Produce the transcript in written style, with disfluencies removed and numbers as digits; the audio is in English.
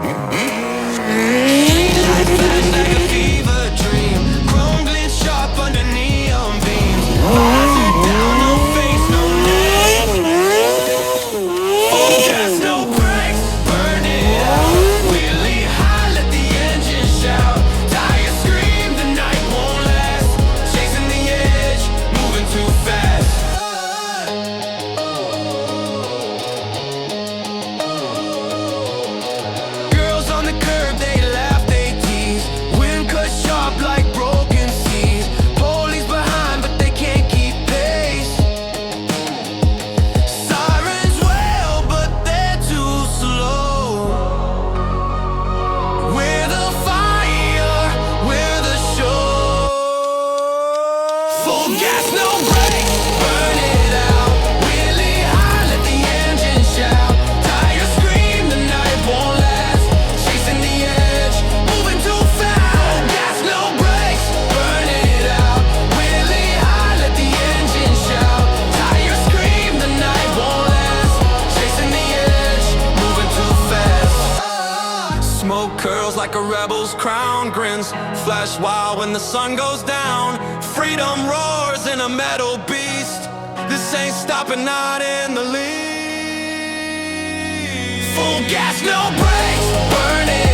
Life flash like a fever dream, crumbling sharp under neon beams. Eyes are down, no face, no name. Full gas, no brakes, burn it out. Wheelie high, let the engine shout. Tires scream, the night won't last. Chasing the edge, moving too fast. Girls on the curb, they laugh, they tease. Wind cut sharp like broken seas. Police behind, but they can't keep pace. Sirens wail, but they're too slow. We're the fire, we're the show. Full gas, no brakes, burn it out. Wheelie high, let the engine shout. Tires scream, the night won't last. Chasing the edge, moving too fast. Full gas, no brakes, burn it out. Wheelie high, let the engine shout. Tires scream, the night won't last. Chasing the edge, moving too fast. Smoke curls like a rebel's crown. Grins flash wild when the sun goes down. Freedom roars in a metal beast. This ain't stopping, not in the least. Full gas, no brakes, burn it